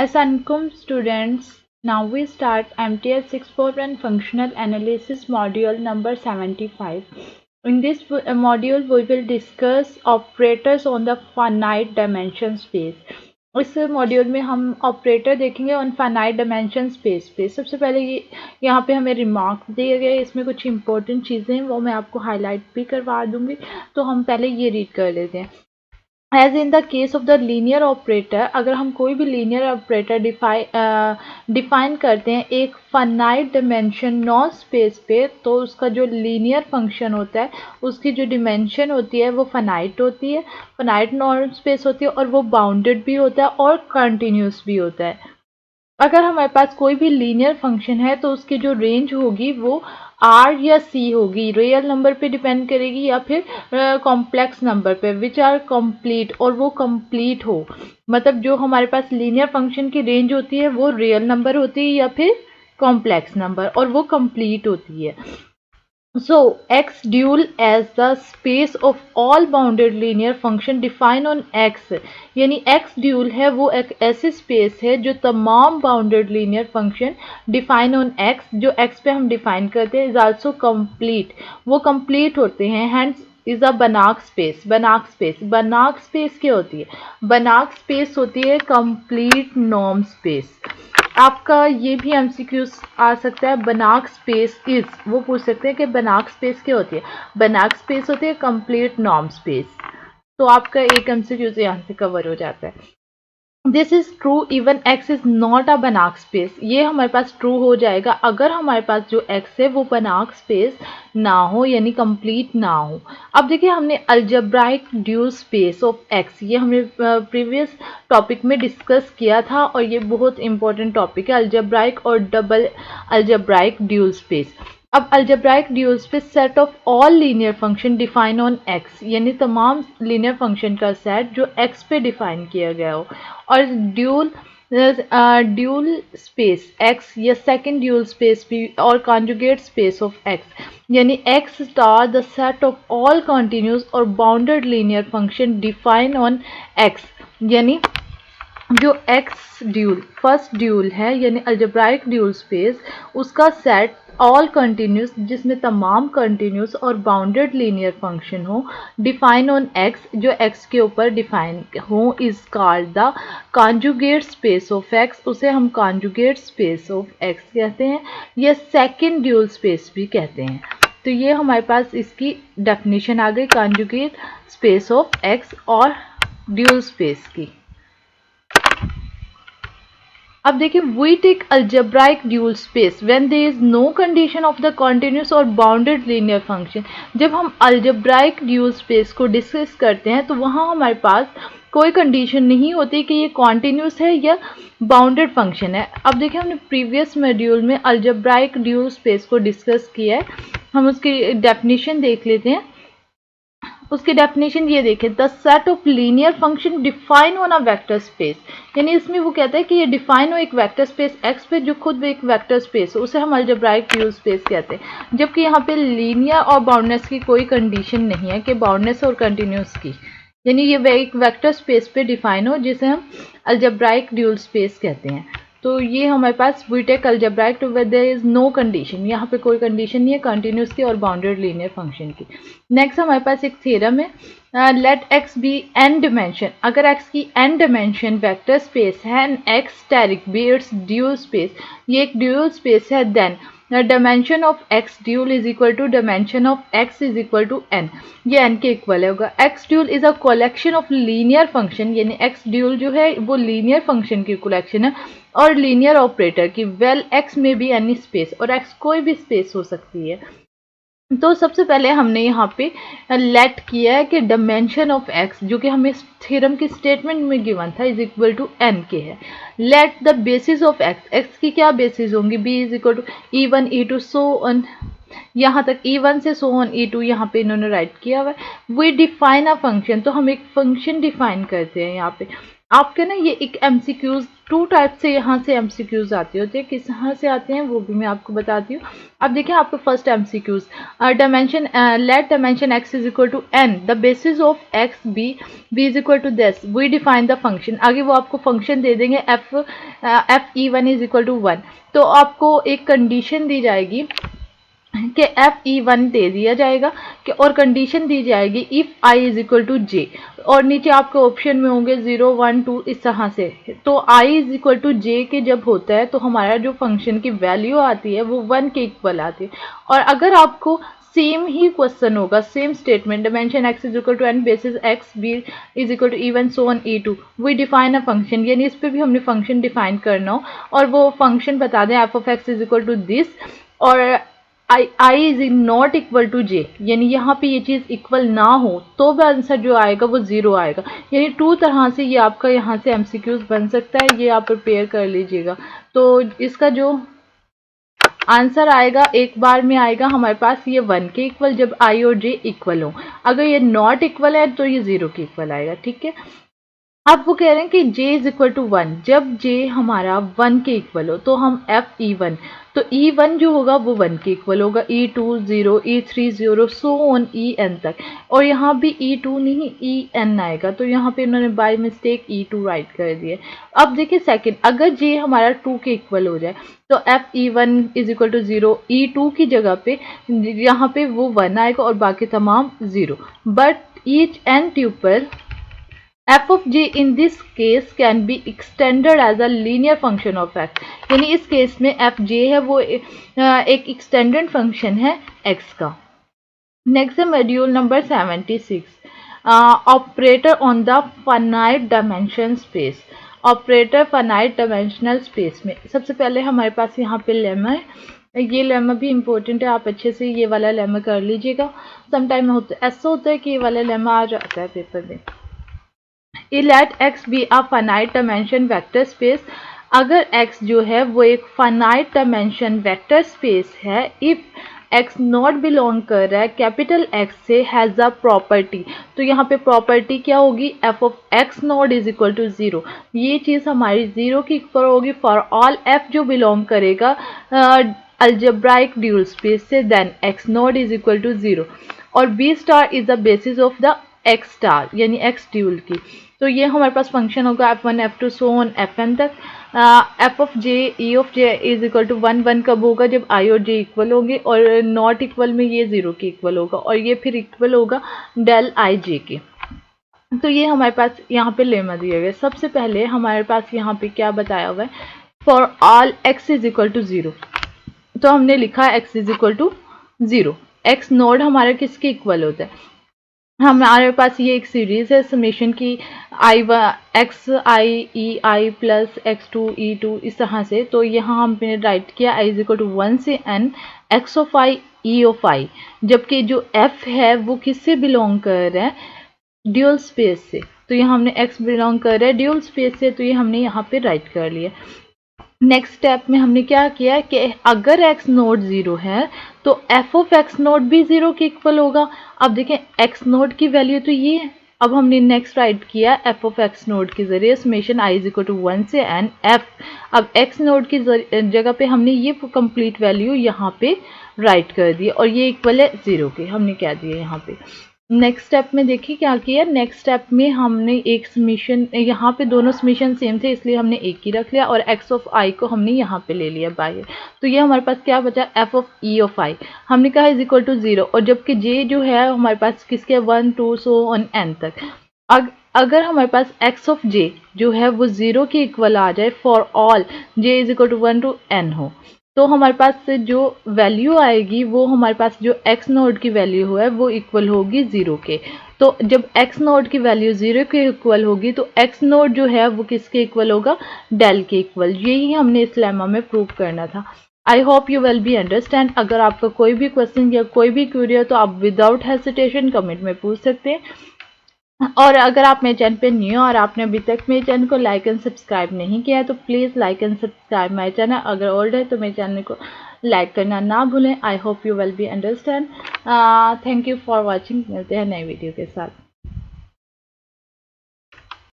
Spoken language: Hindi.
Assalamualaikum students. Now we start MTS 641 Functional Analysis module number 75. In this module we will discuss operators on the finite dimension space. इस मॉड्यूल में हम ऑपरेटर देखेंगे ऑन फाइनाइट डायमेंशन स्पेस पे। सबसे पहले यहाँ पे हमें रिमार्क्स दिए गए, इसमें कुछ इंपॉर्टेंट चीज़ें हैं वो मैं आपको हाईलाइट भी करवा दूंगी। तो हम पहले ये रीड कर लेते हैं। As in the case of the linear operator, अगर हम कोई भी लीनियर ऑपरेटर डिफाइन करते हैं एक फाइनाइट डिमेंशन नॉन स्पेस पे, तो उसका जो लीनियर फंक्शन होता है उसकी जो डिमेंशन होती है वो फाइनाइट होती है, फाइनाइट नॉन स्पेस होती है और वो बाउंडेड भी होता है और कंटिन्यूस भी होता है। अगर हमारे पास कोई भी लीनियर फंक्शन है तो उसकी जो रेंज होगी वो आर या सी होगी, रियल नंबर पे डिपेंड करेगी या फिर कॉम्प्लेक्स नंबर पे, विच आर कंप्लीट, और वो कंप्लीट हो। मतलब जो हमारे पास लीनियर फंक्शन की रेंज होती है वो रियल नंबर होती है या फिर कॉम्प्लेक्स नंबर, और वो कंप्लीट होती है। So X dual as the space of all bounded linear function define on X, यानी X dual है वो एक ऐसी स्पेस है जो तमाम bounded linear function define on X, जो X पे हम डिफाइन करते हैं, इज आल्सो कंप्लीट, वो कंप्लीट होते हैं। हैंस इज अ बनाक स्पेस। बनाक स्पेस, बनाक स्पेस क्या होती है? बनाक स्पेस होती है कंप्लीट नॉर्म स्पेस। आपका ये भी एमसीक्यूज आ सकता है, बनाक स्पेस इज, वो पूछ सकते हैं कि बनाक स्पेस क्या होती है? बनाक स्पेस होती है कंप्लीट नॉर्म स्पेस। तो आपका एक एमसीक्यूज यहाँ से कवर हो जाता है। This is true even x is not a बनाक स्पेस, ये हमारे पास ट्रू हो जाएगा अगर हमारे पास जो एक्स है वो बनाक स्पेस ना हो, यानी कंप्लीट ना हो। अब देखिए हमने algebraic dual space of x, ये हमने प्रीवियस टॉपिक में डिस्कस किया था और ये बहुत इंपॉर्टेंट टॉपिक है, अलजेब्राइक और डबल अलजेब्राइक ड्यूल स्पेस। अब algebraic dual space set of all linear function define on x, यानी तमाम लीनियर फंक्शन का सेट जो एक्स पे डिफाइन किया गया हो। और ड्यूल स्पेस एक्स या सेकंड ड्यूल स्पेस भी, और कॉन्जुगेट स्पेस ऑफ एक्स, यानी x star the set of all continuous और bounded linear function define on x, यानी जो एक्स ड्यूल फर्स्ट ड्यूल है यानी अलजेब्राइक ड्यूल स्पेस, उसका सेट ऑल कंटिन्यूस जिसमें तमाम कंटिन्यूस और बाउंडेड लीनियर फंक्शन हो डिफाइन ऑन एक्स, जो एक्स के ऊपर डिफाइन हो, is called the conjugate space of x, उसे हम कॉन्जुगेट स्पेस ऑफ एक्स कहते हैं या सेकंड ड्यूल स्पेस भी कहते हैं। तो ये हमारे पास इसकी डेफिनेशन आ गई कॉन्जुगेट स्पेस ऑफ एक्स और ड्यूल स्पेस की। अब देखिए we take algebraic dual space when there is no condition of the continuous और बाउंडेड लीनियर फंक्शन। जब हम अलजेब्राइक ड्यूल स्पेस को डिस्कस करते हैं तो वहाँ हमारे पास कोई कंडीशन नहीं होती कि ये कॉन्टिन्यूस है या बाउंडेड फंक्शन है। अब देखिए हमने प्रीवियस मॉड्यूल में अलजेब्राइक ड्यूल स्पेस को डिस्कस किया है, हम उसकी डेफिनेशन देख लेते हैं। उसकी डेफिनेशन ये देखें, the set of linear function define on a vector space, यानी इसमें वो कहता है कि ये डिफाइन हो एक वेक्टर स्पेस एक्स पे जो खुद एक वेक्टर स्पेस हो, उसे हम अलजेब्राइक ड्यूल स्पेस कहते हैं। जबकि यहाँ पे लीनियर और बाउंडनेस की कोई कंडीशन नहीं है कि बाउंडनेस और कंटिन्यूस की, यानी ये एक वेक्टर स्पेस पे डिफाइन हो जिसे हम अलजेब्राइक ड्यूल स्पेस कहते हैं। तो ये हमारे पास we take algebraic to where there is no condition, यहाँ पे कोई कंडीशन नहीं है कंटिन्यूस की और बाउंडेड लीनियर फंक्शन की। नेक्स्ट हमारे पास एक थ्योरम है, let x be n dimension, अगर एक्स की एन डिमेंशन वेक्टर स्पेस है and x asterisk be its dual space, ये एक ड्यूल स्पेस है, then dimension of x dual is equal to dimension of x is equal to N, ये एन के इक्वल होगा। X dual is a collection of linear function, यानी एक्स ड्यूल जो है वो लीनियर फंक्शन की कलेक्शन है और लीनियर ऑपरेटर की। वेल एक्स में भी एनी स्पेस, और एक्स कोई भी स्पेस हो सकती है। तो सबसे पहले हमने यहाँ पे लेट किया है कि डायमेंशन ऑफ एक्स, जो कि हमें थ्योरम की स्टेटमेंट में गिवन था, इज इक्वल टू एन के है। Let the basis of x, x की क्या बेसिस होंगी, b is equal to E1 E2 so on, यहाँ तक E1 से सो ऑन E2 यहाँ पे इन्होंने राइट किया हुआ है। वी डिफाइन अ फंक्शन, तो हम एक फंक्शन डिफाइन करते हैं यहाँ पे। आपके ना ये एक एमसीक्यूज टू टाइप से यहाँ से एमसीक्यूज आते होते हैं, किस यहाँ से आते हैं वो भी मैं आपको बताती हूँ। अब देखिए आपको first MCQs, dimension let dimension x is equal to n, the basis of x b is equal to this, we define the function. आगे वो आपको फंक्शन दे देंगे f e1 is equal to 1, तो आपको एक कंडीशन दी जाएगी कि FE1 दे दिया जाएगा कि और कंडीशन दी जाएगी if I is equal to j, और नीचे आपके ऑप्शन में होंगे 0 1 2 इस तरह से। तो I इज इक्वल टू जे के जब होता है तो हमारा जो फंक्शन की वैल्यू आती है वो 1 के इक्वल आती है। और अगर आपको सेम ही क्वेश्चन होगा, same statement, dimension x is equal to n basis x b is equal to e1 so on e2, we define a function, यानी इस पे भी हमने फंक्शन डिफाइन करना हो और वो फंक्शन बता दें f of x is equal to this और I is not equal to j, यानी यहाँ पे ये चीज़ इक्वल ना हो तो भी आंसर जो आएगा वो 0 आएगा। यानी टू तरह से ये आपका यहाँ से एमसीक्यूज बन सकता है, ये आप प्रिपेयर कर लीजिएगा। तो इसका जो आंसर आएगा एक बार में आएगा हमारे पास ये 1 के इक्वल जब I और J इक्वल हो, अगर ये नॉट इक्वल है तो ये 0 के इक्वल आएगा। ठीक है, अब वो कह रहे हैं कि j इज इक्वल टू 1, जब j हमारा 1 के इक्वल हो तो हम FE1, तो E1 जो होगा वो 1 के इक्वल होगा, E2 0, E3 0 so on En तक, और यहाँ भी E2 नहीं En आएगा, तो यहाँ पे इन्होंने बाय मिस्टेक E2 राइट कर दिया। अब देखिए सेकंड, अगर j हमारा 2 के इक्वल हो जाए तो FE1 is equal to 0, E2 की जगह पे यहाँ पे वो 1 आएगा और बाकी तमाम 0, but each n tuple f of j in this case can be extended as a linear function of x, यानी इस केस में f j है वो एक एक्सटेंडेड फंक्शन है x का। नेक्स्ट है module number 76, operator on the finite dimension space. Operator finite dimensional space में सबसे पहले हमारे पास यहाँ पे लेमा है, ये लेमा भी इम्पोर्टेंट है, आप अच्छे से ये वाला लेमा कर लीजिएगा। समटाइम ऐसा होता है कि ये वाला लेमा आ जाता है पेपर में। let x be a finite dimension vector space, अगर x जो है वो एक finite dimension vector space है, if x नॉट बिलोंग कर रहा है कैपिटल X से हैज़ अ प्रॉपर्टी, तो यहाँ पे प्रॉपर्टी क्या होगी, f of x not is equal to 0, ये चीज़ हमारी 0 की इक्वल होगी फॉर ऑल f जो बिलोंग करेगा अल्जेब्राइक ड्यूल स्पेस से, then x not is equal to 0, और b star is the basis of the x star यानी x ड्यूल की। तो ये हमारे पास फंक्शन होगा f1 f2 so on fn तक। f of j e of j is equal to 1 1 कब होगा, जब i और j इक्वल होंगे, और नॉट इक्वल में ये 0 के इक्वल होगा, और ये फिर इक्वल होगा डेल i j के। तो ये हमारे पास यहाँ पे लेमा दिया गया। सबसे पहले हमारे पास यहाँ पे क्या बताया हुआ है, for all x is equal to 0, तो हमने लिखा है x is equal to 0, x naught हमारा किसके इक्वल होता है, हमारे पास ये एक सीरीज है समेशन की x i e i plus x2 e2 इस तरह से। तो यहाँ हमने राइट किया i इज इक्वल टू 1 से n x of i e of i, जबकि जो f है वो किससे बिलोंग कर रहा है, ड्यूल स्पेस से, तो यहाँ हमने x बिलोंग कर रहा है ड्यूल स्पेस से, तो ये हमने यहाँ पे राइट कर लिया। नेक्स्ट स्टेप में हमने क्या किया कि अगर x नोट 0 है तो f ऑफ x नोट भी 0 के इक्वल होगा। अब देखें x नोट की वैल्यू तो ये है, अब हमने नेक्स्ट राइट किया f ऑफ x नोट के जरिए summation i is equal to 1 से n f, अब x नोट की जगह पे हमने ये कंप्लीट वैल्यू यहाँ पे राइट कर दी और ये इक्वल है 0 के, हमने क्या दिया यहाँ पे। नेक्स्ट स्टेप में देखिए क्या किया, नेक्स्ट स्टेप में हमने एक समीशन, यहाँ पे दोनों समीशन सेम थे इसलिए हमने एक ही रख लिया और x ऑफ i को हमने यहाँ पे ले लिया बाहर, तो ये हमारे पास क्या बचा, f of e of i हमने कहा इज इक्वल टू 0, और जबकि j जो है हमारे पास किसके 1 2 सो ऑन n तक। अगर हमारे पास x ऑफ j जो है वो 0 के इक्वल आ जाए for all j is equal to 1 to n हो, तो हमारे पास जो वैल्यू आएगी वो हमारे पास जो x नोड की वैल्यू है वो इक्वल होगी 0 के। तो जब x नोड की वैल्यू 0 के इक्वल होगी तो x नोड जो है वो किसके इक्वल होगा, डेल के इक्वल। यही हमने इस लेमा में प्रूव करना था। I hope you will be understand. अगर आपका कोई भी क्वेश्चन या कोई भी क्वेरी हो तो आप विदाउट हेसिटेशन कमेंट में पूछ सकते हैं, और अगर आप मेरे चैनल पे न्यू और आपने अभी तक मेरे चैनल को लाइक एंड सब्सक्राइब नहीं किया है तो please like and subscribe my channel. अगर ओल्ड है तो मेरे चैनल को लाइक करना ना भूलें। I hope you will be understand. Thank you for watching. मिलते हैं नई वीडियो के साथ।